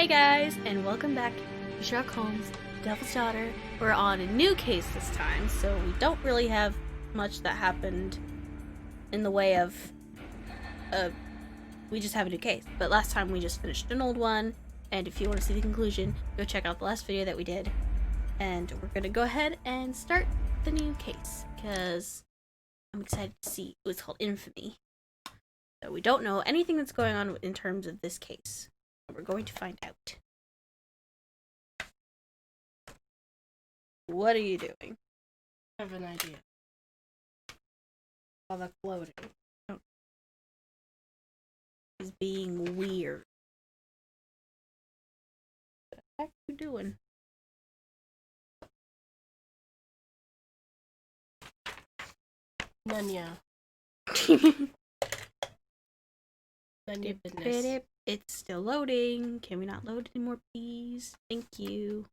Hey guys, and welcome back to Sherlock Holmes, Devil's Daughter. We're on a new case this time, so we don't really have much that happened in the way of, we just have a new case. But last time we just finished an old one, and if you want to see the conclusion, go check out the last video that we did. And we're gonna go ahead and start the new case, because I'm excited to see. It's called Infamy. So we don't know anything that's going on in terms of this case. We're going to find out. What are you doing? I have an idea. While that's loading. Oh. He's being weird. What the heck are you doing? None, yeah. None your business. It's still loading. Can we not load anymore, please? Thank you.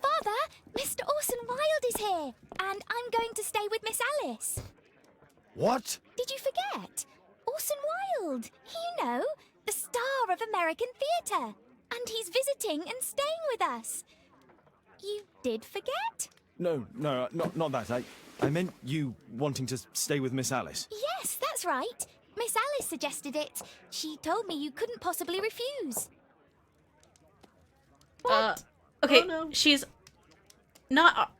Father, Mr. Orson Wilde is here, and I'm going to stay with Miss Alice. What? Did you forget? Orson Wilde, you know, the star of American theatre. And he's visiting and staying with us. You did forget? No, not that. I meant you wanting to stay with Miss Alice. Yes, that's right. Miss Alice suggested it. She told me you couldn't possibly refuse. What? Okay, Oh, no. She's not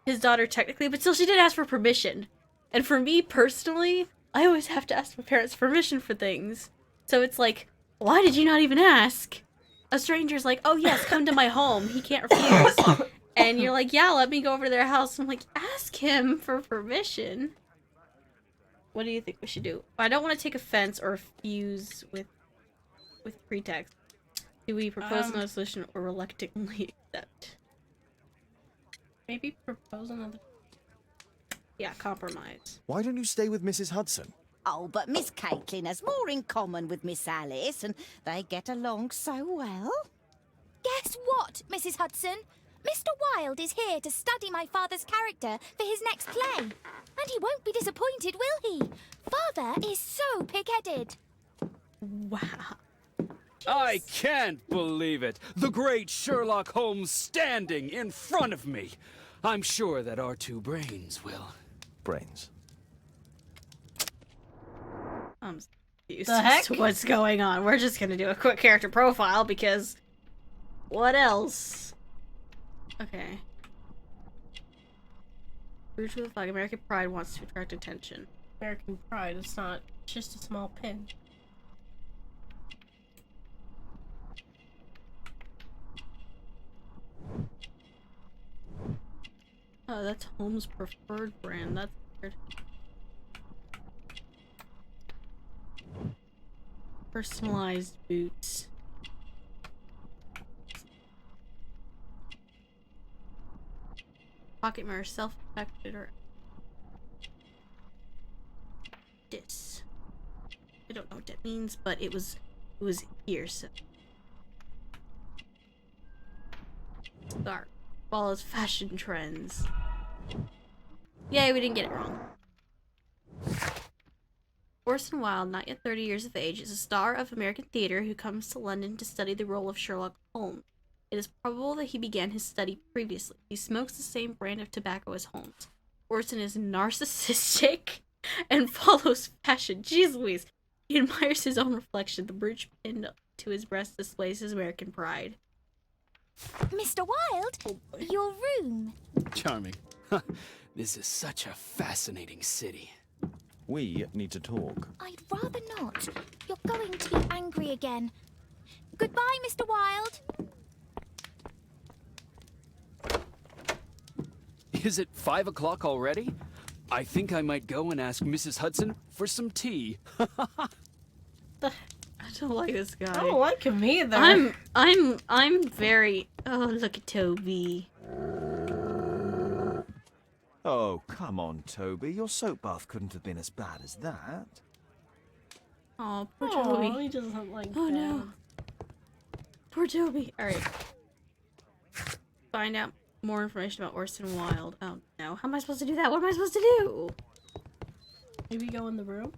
his daughter technically, but still she did ask for permission. And for me personally, I always have to ask my parents permission for things. So it's like, why did you not even ask? A stranger's like, oh yes, come to my home. He can't refuse. And you're like, yeah, let me go over to their house. I'm like, ask him for permission. What do you think we should do? I don't want to take offense or refuse with pretext. Do we propose another solution or reluctantly accept? Maybe propose another. Yeah, compromise. Why don't you stay with Mrs. Hudson? Oh, but Miss Caitlin has more in common with Miss Alice, and they get along so well. Guess what, Mrs. Hudson? Mr. Wilde is here to study my father's character for his next play. And he won't be disappointed, will he? Father is so pig-headed. Wow. I can't believe it! The great Sherlock Holmes standing in front of me! I'm sure that our two brains will... Brains. I'm confused The as heck? to what's going on. We're just gonna do a quick character profile because what else? Okay. Root to the flag. American pride wants to attract attention. American pride. It's not just a small pin. Oh, that's Holmes' preferred brand. That's weird. Personalized boots. Pocket mirror, self-affected, or this. I don't know what that means, but it was here, so. Scarf. Follows fashion trends. Yay, we didn't get it wrong. Orson Wilde, not yet 30 years of age, is a star of American theatre who comes to London to study the role of Sherlock Holmes. It is probable that he began his study previously. He smokes the same brand of tobacco as Holmes. Orson is narcissistic and follows fashion. Jeez Louise. He admires his own reflection. The brooch pinned to his breast displays his American pride. Mr. Wilde, your room. Charming. This is such a fascinating city. We need to talk. I'd rather not. You're going to be angry again. Goodbye, Mr. Wilde. Is it 5 o'clock already? I think I might go and ask Mrs. Hudson for some tea. I don't like this guy. I don't like him either. I'm very. Oh, look at Toby. Oh, come on, Toby. Your soap bath couldn't have been as bad as that. Oh, poor Oh, Toby. he doesn't like Oh that. no. Poor Toby. Alright. Find out more information about Orson Wilde. Oh no. How am I supposed to do that? What am I supposed to do? Maybe go in the room.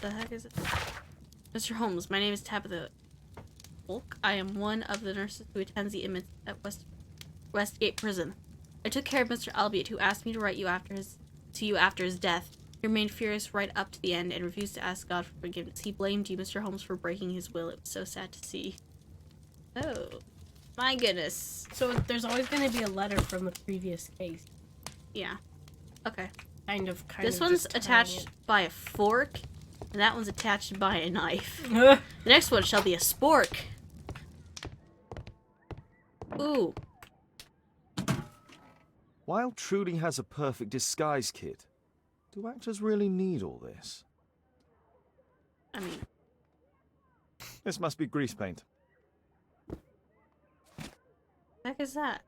The heck is it? Mr. Holmes, my name is Tabitha Polk. I am one of the nurses who attends the inmates at Westgate Prison. I took care of Mr. Albiot, who asked me to write you after his death. He remained furious right up to the end and refused to ask God for forgiveness. He blamed you, Mr. Holmes, for breaking his will. It was so sad to see. Oh, my goodness. So there's always going to be a letter from the previous case. Yeah. Okay. This one's attached by a fork, and that one's attached by a knife. it. The next one shall be a spork. Ooh. Wilde truly has a perfect disguise kit. Do actors really need all this? I mean, This must be grease paint. the heck is that?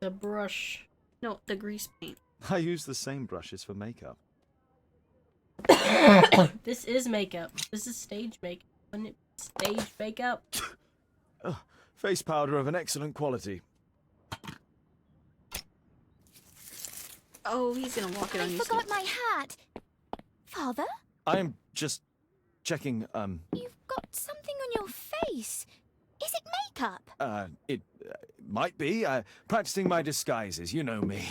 The brush. No, the grease paint. I use the same brushes for makeup. This is makeup. This is stage makeup. Wouldn't it be stage makeup? Face powder of an excellent quality. Oh, he's gonna walk it I on you. forgot my hat. Father, I'm just checking, you've got something on your face. Is it makeup? it might be. Practicing my disguises, you know me.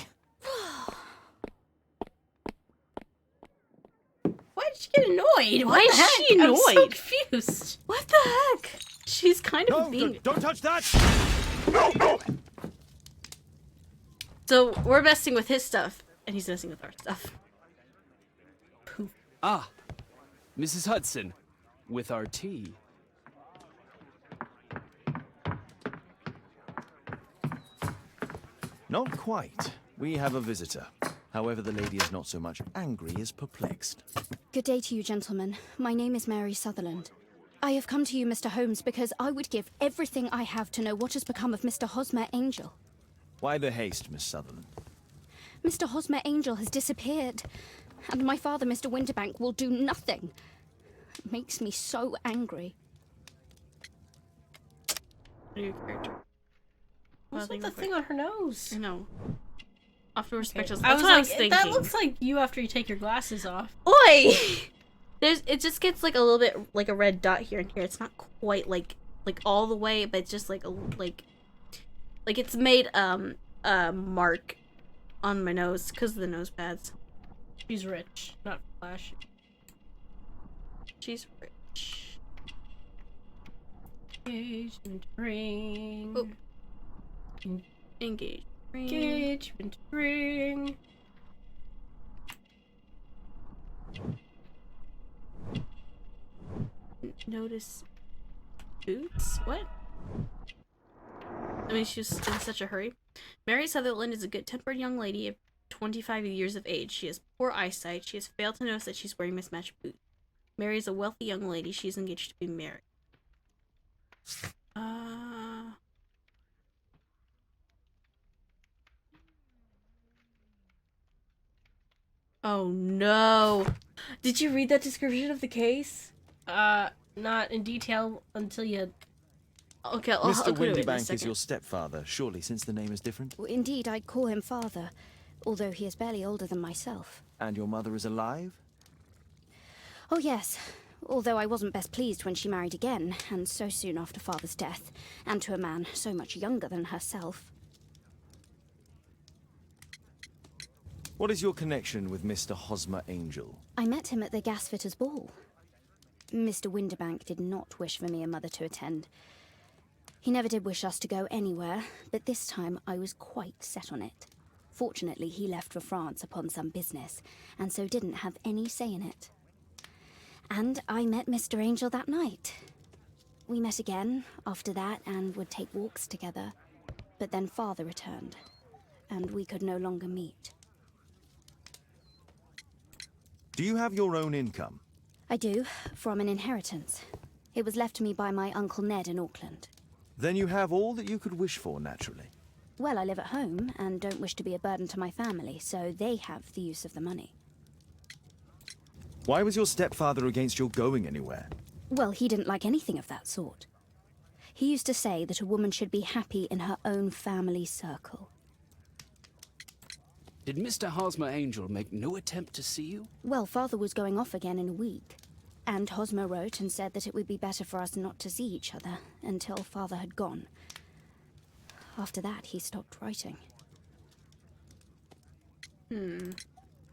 Why did she get annoyed? Why What is the she heck? I'm so annoyed? confused. What the heck? She's kind of No, being. don't touch that! No, no! So we're messing with his stuff, and he's messing with our stuff. Ah, Mrs. Hudson, with our tea. Not quite. We have a visitor. However, the lady is not so much angry as perplexed. Good day to you, gentlemen. My name is Mary Sutherland. I have come to you, Mr. Holmes, because I would give everything I have to know what has become of Mr. Hosmer Angel. Why the haste, Miss Sutherland? Mr. Hosmer Angel has disappeared, and my father, Mr. Winterbank, will do nothing. It makes me so angry. Your character. What's Nothing with the real thing on her nose? I know. Off to respect us. I That's was what I was like, thinking. that looks like you after you take your glasses off. Oi! It just gets like a little bit like a red dot here and here. It's not quite like all the way, but it's just like like it's made a mark on my nose because of the nose pads. She's rich, not flashy. She's rich. Engagement ring. Oh. Engage. Engagement ring. Notice boots? What? I mean, she was in such a hurry. Mary Sutherland is a good-tempered young lady of 25 years of age. She has poor eyesight. She has failed to notice that she's wearing mismatched boots. Mary is a wealthy young lady. She is engaged to be married. Oh no. Did you read that description of the case? Not in detail until you... Okay, I'll Mr. go to it in a Winterbank is second. your stepfather, surely, since the name is different? Indeed, I call him father, although he is barely older than myself. And your mother is alive? Oh yes, although I wasn't best pleased when she married again, and so soon after father's death, and to a man so much younger than herself. What is your connection with Mr. Hosmer Angel? I met him at the gasfitter's ball. Mr. Winterbank did not wish for me and Mother to attend. He never did wish us to go anywhere, but this time I was quite set on it. Fortunately, he left for France upon some business, and so didn't have any say in it. And I met Mr. Angel that night. We met again after that and would take walks together. But then Father returned, and we could no longer meet. Do you have your own income? I do, from an inheritance. It was left to me by my Uncle Ned in Auckland. Then you have all that you could wish for, naturally. Well, I live at home and don't wish to be a burden to my family, so they have the use of the money. Why was your stepfather against your going anywhere? Well, he didn't like anything of that sort. He used to say that a woman should be happy in her own family circle. Did Mr. Hosmer Angel make no attempt to see you? Well, Father was going off again in a week. And Hosmer wrote and said that it would be better for us not to see each other until Father had gone. After that, he stopped writing.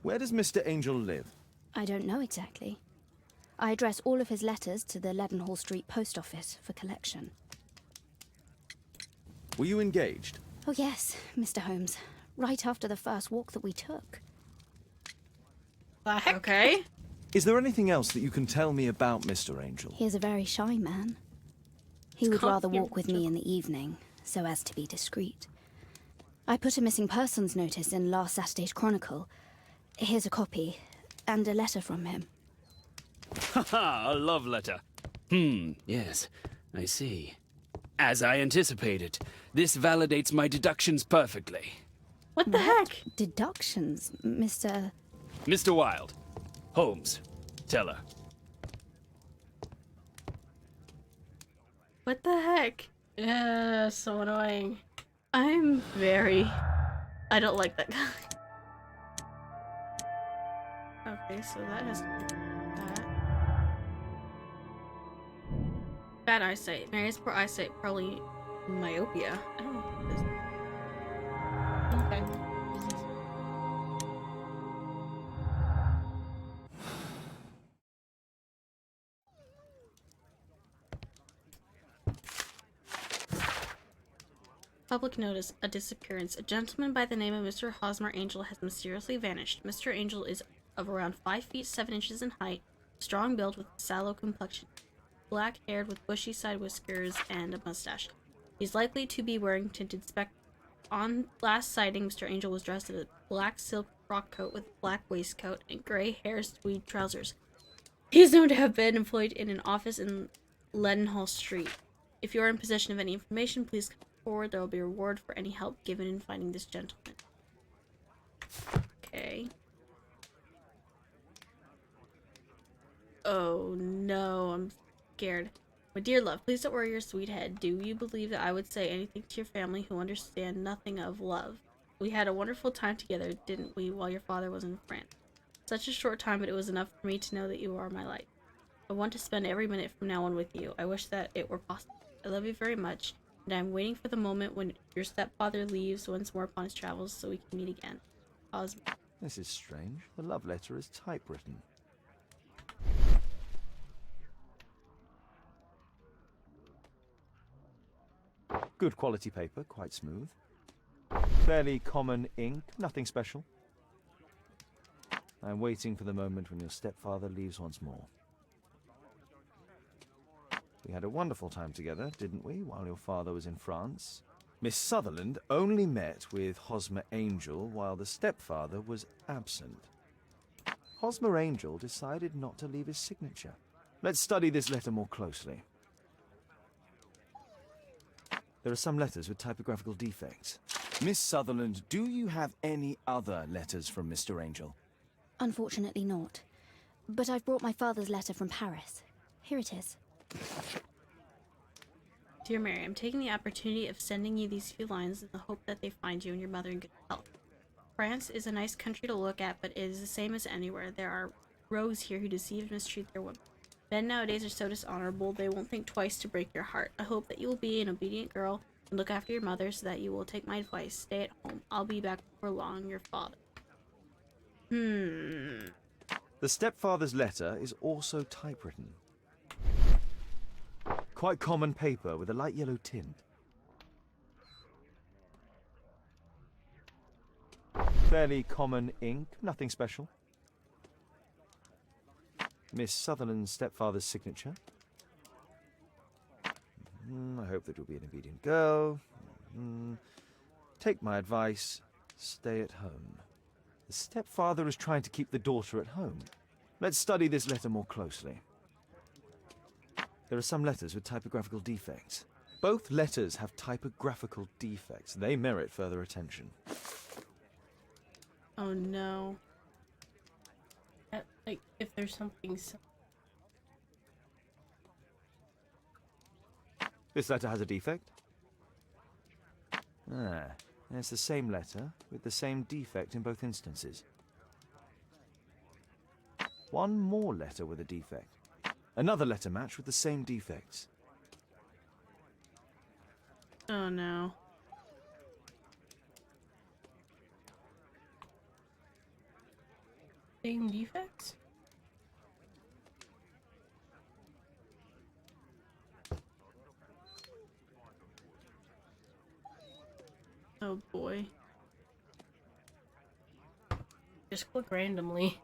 Where does Mr. Angel live? I don't know exactly. I address all of his letters to the Leadenhall Street post office for collection. Were you engaged? Oh yes, Mr. Holmes. Right after the first walk that we took. The heck? Okay. Is there anything else that you can tell me about Mr. Angel? He is a very shy man. He would called rather walk with me in the evening, so as to be discreet. I put a missing persons notice in last Saturday's Chronicle. Here's a copy, and a letter from him. Haha, a love letter. Yes, I see. As I anticipated, this validates my deductions perfectly. What the heck? Deductions, Mr. Mr. Wilde. Holmes. Tell her. What the heck? Yeah, so annoying. I'm very... I don't like that guy. Okay, so that has that. Bad eyesight. Mary's poor eyesight, probably myopia. I don't know what this is. Okay. Public notice, a disappearance. A gentleman by the name of Mr. Hosmer Angel has mysteriously vanished. Mr. Angel is of around 5 feet 7 inches in height, strong build with sallow complexion, black haired with bushy side whiskers and a mustache. He's likely to be wearing tinted spectacles. On last sighting, Mr. Angel was dressed in a black silk frock coat with black waistcoat and gray hair tweed trousers. He is known to have been employed in an office in Leadenhall Street. If you are in possession of any information, please come forward. There will be a reward for any help given in finding this gentleman. Okay. Oh no, I'm scared. My dear love, please don't worry your sweet head. Do you believe that I would say anything to your family who understand nothing of love? We had a wonderful time together, didn't we, while your father was in France? Such a short time, but it was enough for me to know that you are my life. I want to spend every minute from now on with you. I wish that it were possible. I love you very much, and I am waiting for the moment when your stepfather leaves once more upon his travels so we can meet again. Osmond. This is strange. The love letter is typewritten. Good quality paper, quite smooth. Fairly common ink, nothing special. I'm waiting for the moment when your stepfather leaves once more. We had a wonderful time together, didn't we, while your father was in France? Miss Sutherland only met with Hosmer Angel while the stepfather was absent. Hosmer Angel decided not to leave his signature. Let's study this letter more closely. There are some letters with typographical defects. Miss Sutherland, do you have any other letters from Mr. Angel? Unfortunately not. But I've brought my father's letter from Paris. Here it is. Dear Mary, I'm taking the opportunity of sending you these few lines in the hope that they find you and your mother in good health. France is a nice country to look at, but it is the same as anywhere. There are rogues here who deceive and mistreat their women. Men nowadays are so dishonorable, they won't think twice to break your heart. I hope that you will be an obedient girl and look after your mother so that you will take my advice. Stay at home. I'll be back before long, your father. The stepfather's letter is also typewritten. Quite common paper with a light yellow tint. Fairly common ink, nothing special. Miss Sutherland's stepfather's signature. I hope that you'll be an obedient girl. Take my advice, stay at home. The stepfather is trying to keep the daughter at home. Let's study this letter more closely. There are some letters with typographical defects. Both letters have typographical defects. They merit further attention. Oh no. Like, if there's something... This letter has a defect. It's the same letter with the same defect in both instances. One more letter with a defect. Another letter match with the same defects. Oh no. Same defects? Oh boy. Just click randomly.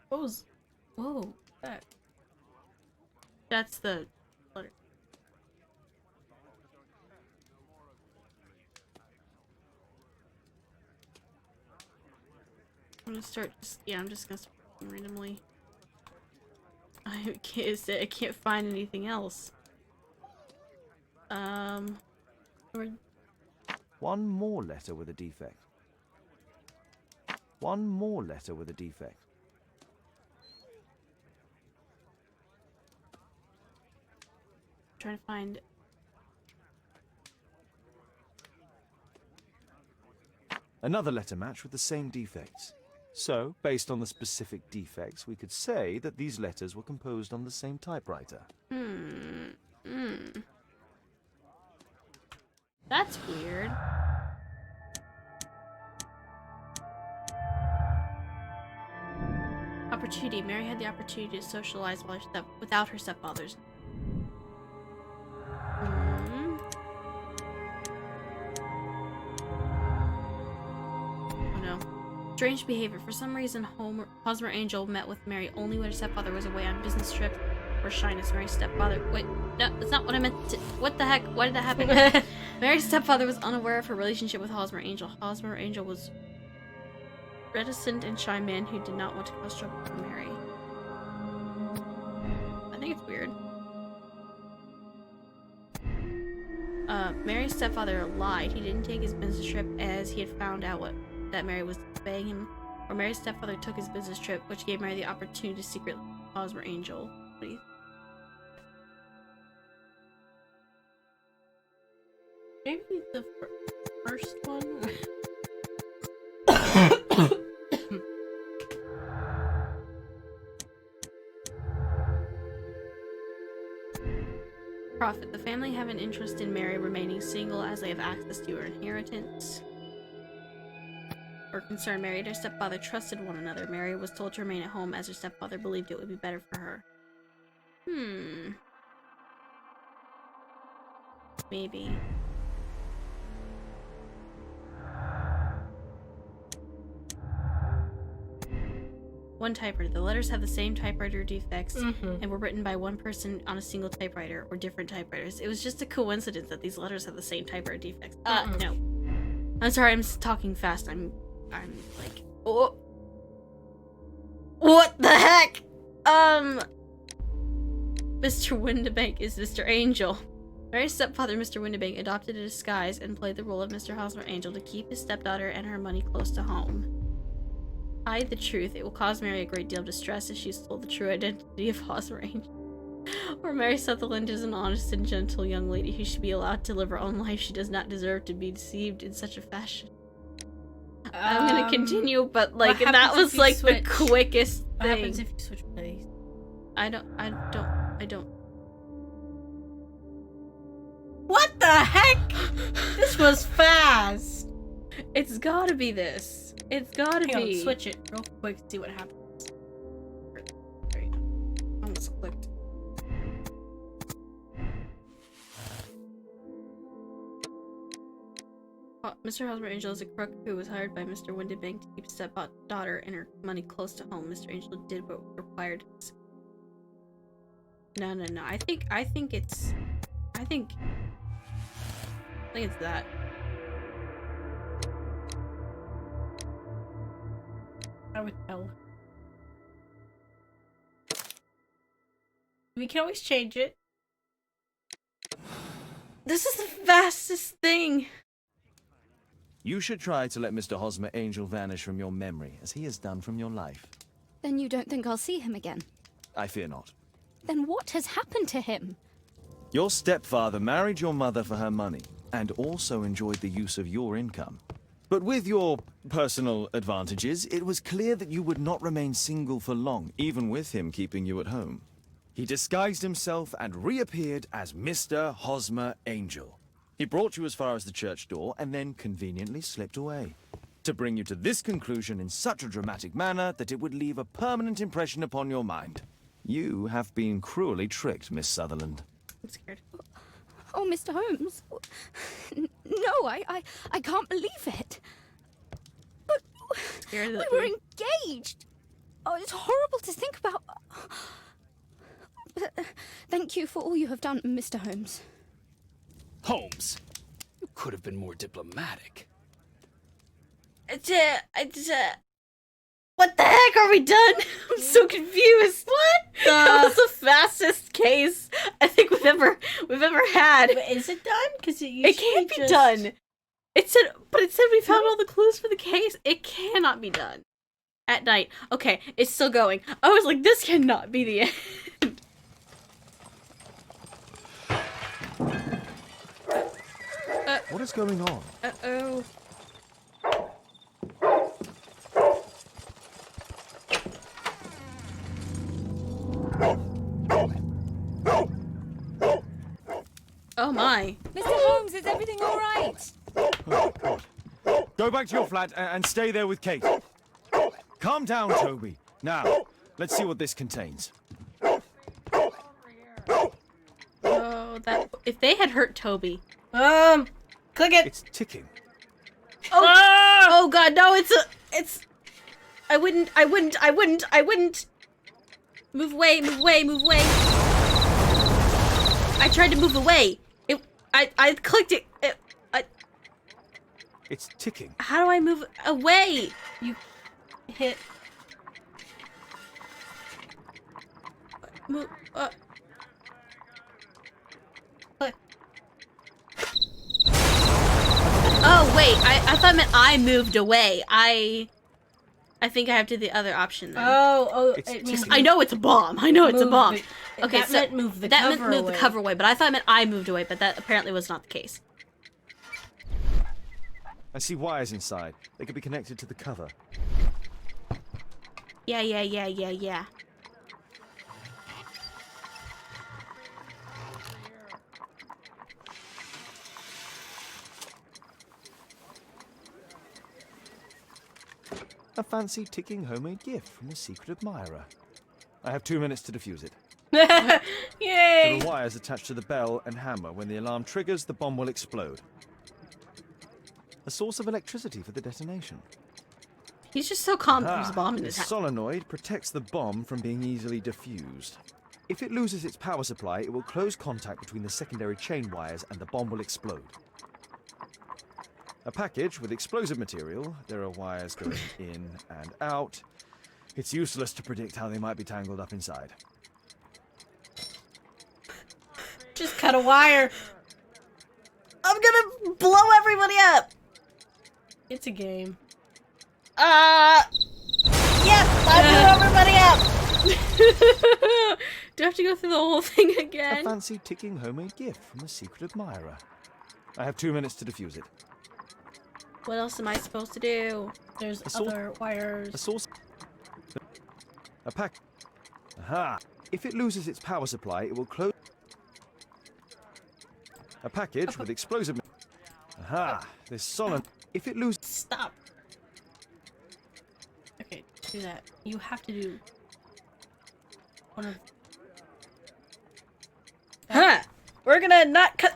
What was... Whoa, that... That's the letter. I'm gonna start just, yeah, I'm just gonna start randomly. I can't find anything else. One more letter with a defect. One more letter with a defect. Trying to find. Another letter match with the same defects. So, based on the specific defects, we could say that these letters were composed on the same typewriter. That's weird. Opportunity. Mary had the opportunity to socialize without her stepfathers. Oh no. Strange behavior. For some reason, Hosmer Angel met with Mary only when her stepfather was away on business trip or shyness. Mary's stepfather. Wait, no, that's not what I meant to. What the heck? Why did that happen? Mary's stepfather was unaware of her relationship with Hosmer Angel. Hosmer Angel was reticent and shy man who did not want to cause trouble for Mary. I think it's weird. Mary's stepfather lied. He didn't take his business trip as he had found out that Mary was disobeying him. Or Mary's stepfather took his business trip, which gave Mary the opportunity to secretly Hosmer Angel. What do you Maybe the first one? Prophet. The family have an interest in Mary remaining single as they have access to her inheritance. Or concern Mary and her stepfather trusted one another. Mary was told to remain at home as her stepfather believed it would be better for her. Maybe. One typewriter. The letters have the same typewriter defects and were written by one person on a single typewriter or different typewriters. It was just a coincidence that these letters have the same typewriter defects. No. I'm sorry, I'm talking fast. I'm like, oh. What the heck? Mr. Windibank is Mr. Angel. Mary's stepfather, Mr. Windibank, adopted a disguise and played the role of Mr. Hosmer Angel to keep his stepdaughter and her money close to home. Hide the truth. It will cause Mary a great deal of distress if she's told the true identity of Hosmer Angel. Or Mary Sutherland is an honest and gentle young lady who should be allowed to live her own life. She does not deserve to be deceived in such a fashion. I'm gonna continue, but like that was like the quickest thing. What happens if you switch place? I don't. What the heck? This was fast. It's gotta be this. It's gotta Hang be. on, switch it real quick, see what happens. There you go. Almost clicked. Mr. Hosmer Angel is a crook who was hired by Mr. Windibank to keep his stepdaughter and her money close to home. Mr. Angel did what required. No. I think it's that. I would tell. We can always change it. This is the fastest thing. You should try to let Mr. Hosmer Angel vanish from your memory, as he has done from your life. Then you don't think I'll see him again? I fear not. Then what has happened to him? Your stepfather married your mother for her money, and also enjoyed the use of your income. But with your personal advantages, it was clear that you would not remain single for long, even with him keeping you at home. He disguised himself and reappeared as Mr. Hosmer Angel. He brought you as far as the church door and then conveniently slipped away. To bring you to this conclusion in such a dramatic manner that it would leave a permanent impression upon your mind. You have been cruelly tricked, Miss Sutherland. I'm scared. Oh, Mr. Holmes. No, I can't believe it. But Scared that we were engaged. Oh, it's horrible to think about. But, thank you for all you have done, Mr. Holmes. Holmes, you could have been more diplomatic. What the heck, are we done? I'm so confused. What? That was the fastest case I think we've ever had. Is it done? Because It can't be done. It said we found all the clues for the case. It cannot be done. At night. Okay, it's still going. I was like, this cannot be the end. What is going on? Uh-oh. Oh my. Mr. Holmes, is everything all right? Oh, God. Go back to your flat and stay there with Kate. Calm down, Toby. Now, let's see what this contains. Oh, that if they had hurt Toby. Click it. It's ticking. Oh God, no! It's. I wouldn't. Move away! Move away! Move away! I tried to move away. I clicked it. It's ticking. How do I move away? You hit. Move. Click. Oh wait, I thought it meant I moved away. I think I have to do the other option then. Oh, It's it means ticking. I know it's a bomb. I know it's a Move bomb. the- Okay, that so meant move the that cover meant move away. the cover away, but I thought it meant I moved away, but that apparently was not the case. I see wires inside. They could be connected to the cover. Yeah. A fancy ticking homemade gift from a secret admirer. I have 2 minutes to defuse it. Yay! There are wires attached to the bell and hammer. When the alarm triggers, the bomb will explode. A source of electricity for the detonation. He's just so calm that there's a bomb in his This house. solenoid protects the bomb from being easily diffused. If it loses its power supply, it will close contact between the secondary chain wires and the bomb will explode. A package with explosive material. There are wires going in and out. It's useless to predict how they might be tangled up inside. Just cut a wire. I'm gonna blow everybody up. It's a game. Yes, I blew everybody up. Do I have to go through the whole thing A again? fancy ticking homemade gift from a secret admirer. I have 2 minutes to defuse it. What else am I supposed to do? There's A source- other wires. A source. A pack. Aha! If it loses its power supply, it will close. A package with explosive. Aha! This solid. If it loses. Stop. Okay, do that. You have to do one of. Huh? We're gonna not cut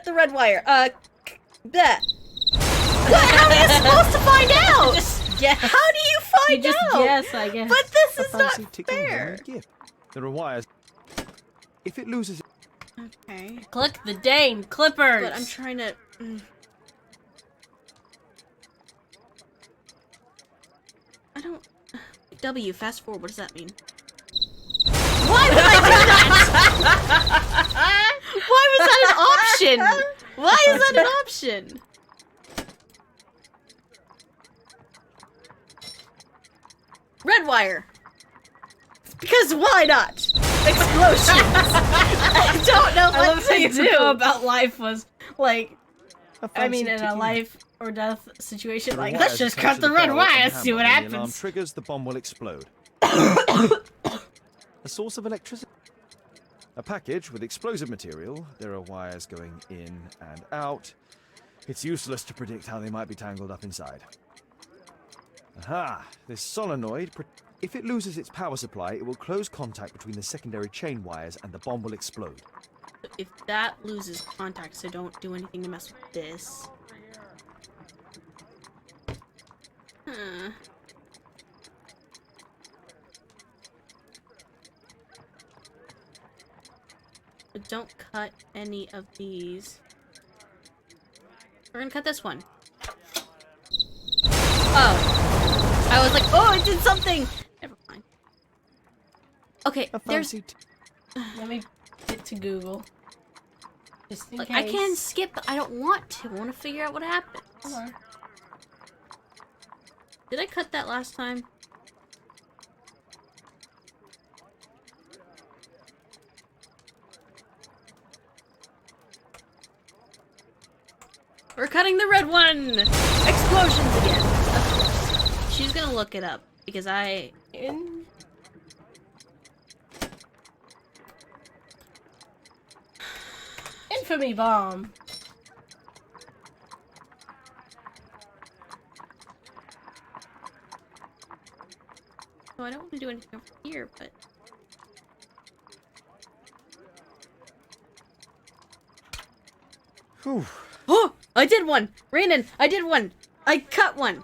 the red wire. That. What? How are you supposed to find out? Just guess. How do you find You just out? guess, I guess. But this A is not fancy ticking fair. homemade gift. There are wires. If it loses. Okay. Click the Dane Clippers. But I'm trying to. I don't. W, fast forward. What does that mean? Why would I do that? Why was that an option? Why is that an option? Red wire. Because why not? Explosions. I don't know I love what how to you do. know about life was like. A I mean, fancy in a ticking- life or death situation. There are Like, let's wires just attached cut to the red barrel wire and and see hammer. what When the alarm happens. triggers, the bomb will explode. A source of electricity. A package with explosive material. There are wires going in and out. It's useless to predict how they might be tangled up inside. Aha! This solenoid, if it loses its power supply, it will close contact between the secondary chain wires and the bomb will explode. If that loses contact, so don't do anything to mess with this. Huh. But don't cut any of these. We're gonna cut this one. Oh. I was like, oh, it did something! Never mind. Okay, A there's... fancy Let me get to Google. Just in Like, case. I can skip, but I don't want to. I want to figure out what happened. Hold on. Did I cut that last time? We're cutting the red one! Explosions again. Of course. She's gonna look it up because In. Infamy bomb. Oh, I don't want to do anything over here, but Whew. oh, I did one. Rhiannon, I did one. I cut one.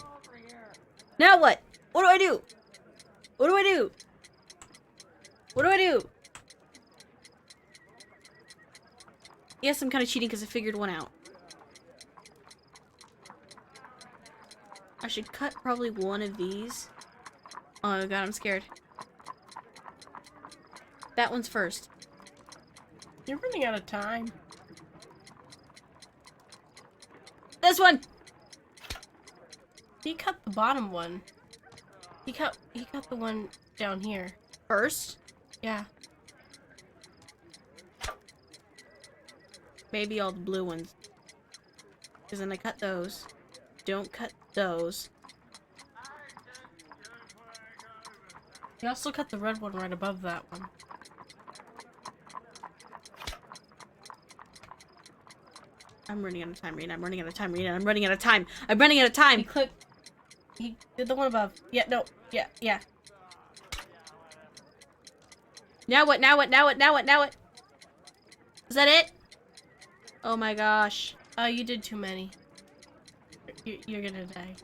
Now what? What do I do? What do I do? What do I do? Yes, I'm kind of cheating because I figured one out. I should cut probably one of these. Oh god, I'm scared. That one's first. You're running out of time. This one! He cut the bottom one. He cut the one down here. First? Yeah. Maybe all the blue ones. Because then I cut those. Don't cut those. He also cut the red one right above that one. I'm running out of time, Rena. I'm running out of time, Rena. I'm running out of time. I'm running out of time. He did the one above. Yeah, no. Yeah, yeah. Now what? Now what? Now what? Now what? Now what? Is that it? Oh my gosh. You did too many. You're gonna die.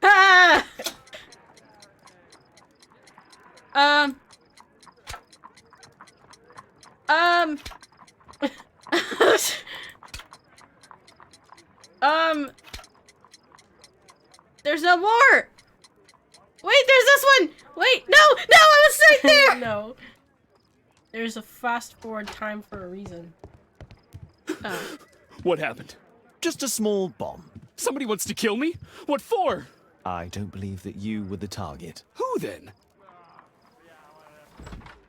Ah! There's no more! Wait, there's this one! Wait, no! No, I was right there! No. There's a fast forward time for a reason. Oh. What happened? Just a small bomb. Somebody wants to kill me? What for? I don't believe that you were the target. Who then?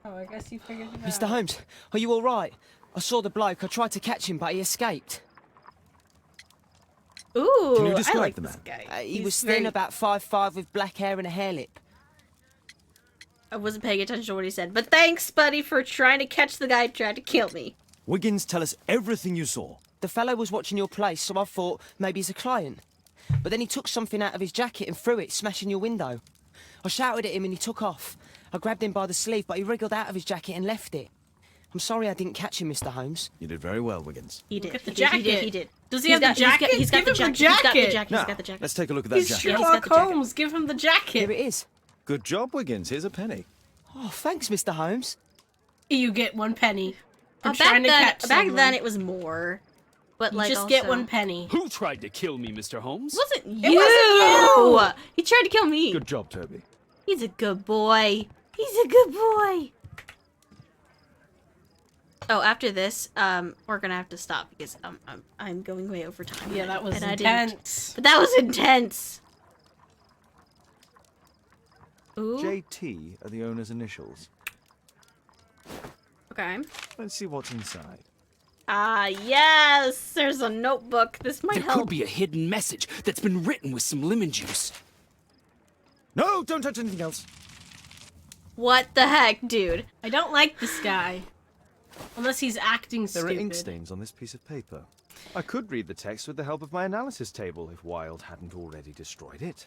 Oh, I guess you figured it out. Mr. Holmes, are you all right? I saw the bloke. I tried to catch him, but he escaped. Ooh, Can you I describe like the this man? guy. He He's was thin, very- about 5'5", with black hair and a hair lip. I wasn't paying attention to what he said, but thanks, buddy, for trying to catch the guy who tried to kill me. Wiggins, tell us everything you saw. The fellow was watching your place, so I thought maybe he's a client. But then he took something out of his jacket and threw it, smashing your window. I shouted at him and he took off. I grabbed him by the sleeve, but he wriggled out of his jacket and left it. I'm sorry I didn't catch him, Mr. Holmes. You did very well, Wiggins. He did. Look at the He did, he did, jacket. he did. Does he have the jacket? He's got the Give him jacket. the He's got the jacket. jacket. Now, He's got the jacket. let's take a look at that He's jacket. he's got Sherlock the jacket. Holmes. Give him the jacket. Here it is. Good job, Wiggins. Here's a penny. Oh, thanks, Mr. Holmes. You get 1 penny. For Back trying to catch then someone. it was more. But You like just get also- 1 penny. Who tried to kill me, Mr. Holmes? It wasn't you. wasn't you! He tried to kill me. Good job, Toby. He's a good boy. He's a good boy. Oh, after this, we're gonna have to stop because I'm going way over time. Yeah, that was And I didn't- intense. But that was intense. Ooh. JT are the owner's initials. Okay. Let's see what's inside. Ah, yes! There's a notebook. This might There help. could be a hidden message that's been written with some lemon juice. No, don't touch anything else. What the heck, dude? I don't like this guy. Unless he's acting There stupid. are ink stains on this piece of paper. I could read the text with the help of my analysis table if Wilde hadn't already destroyed it.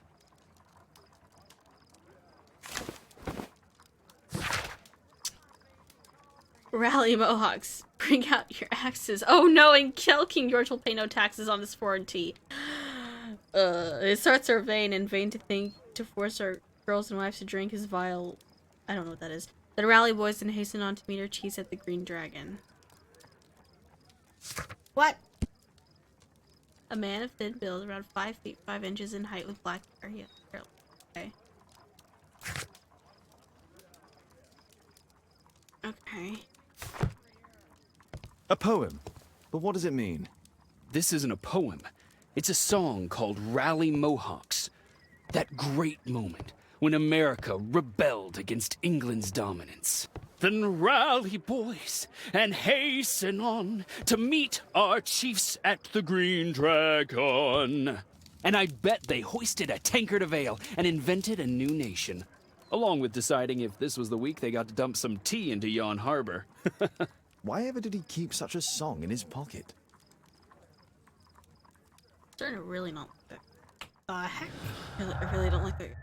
Rally Mohawks, bring out your axes. Oh no, and kill King George will pay no taxes on this foreign tea. His hearts are vain, and vain to think to force our girls and wives to drink his vile... I don't know what that is. Then rally boys and hasten on to meet our chiefs at the Green Dragon. What? A man of thin build, around 5 feet 5 inches in height with black hair. Yeah, okay. Okay. A poem. But what does it mean? This isn't a poem. It's a song called Rally Mohawks. That great moment when America rebelled against England's dominance. Then rally, boys, and hasten on to meet our chiefs at the Green Dragon. And I bet they hoisted a tankard of ale and invented a new nation. Along with deciding if this was the week they got to dump some tea into yon harbor. Why ever did he keep such a song in his pocket? Starting to really not like that. Heck? I really don't like that.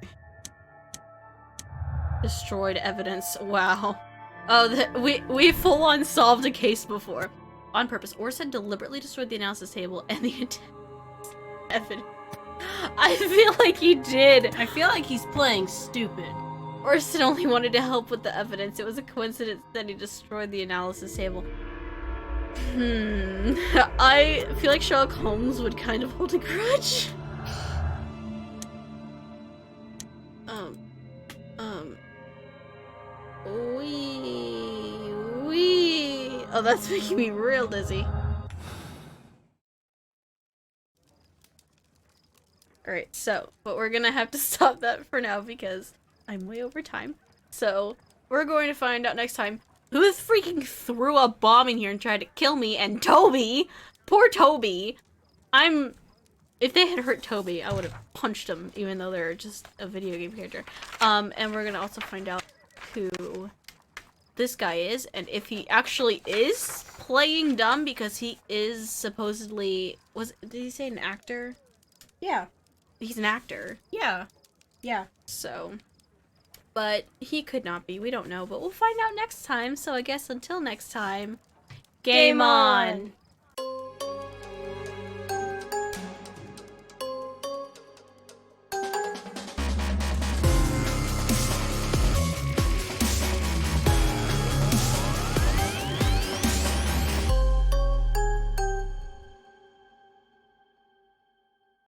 Destroyed evidence. Wow. Oh, we full on solved a case before. On purpose. Orson deliberately destroyed the analysis table and the evidence. I feel like he did. I feel like he's playing stupid. Orson only wanted to help with the evidence. It was a coincidence that he destroyed the analysis table. I feel like Sherlock Holmes would kind of hold a grudge. Wee. Oh, that's making me real dizzy. Alright, so, but we're gonna have to stop that for now because I'm way over time. So, we're going to find out next time who freaking threw a bomb in here and tried to kill me, and Toby! Poor Toby! If they had hurt Toby, I would have punched him, even though they're just a video game character. And we're gonna also find out who this guy is, and if he actually is playing dumb, because he is supposedly... did he say an actor? Yeah. He's an actor. Yeah. Yeah. So, but he could not be. We don't know, but we'll find out next time. So I guess until next time, game on!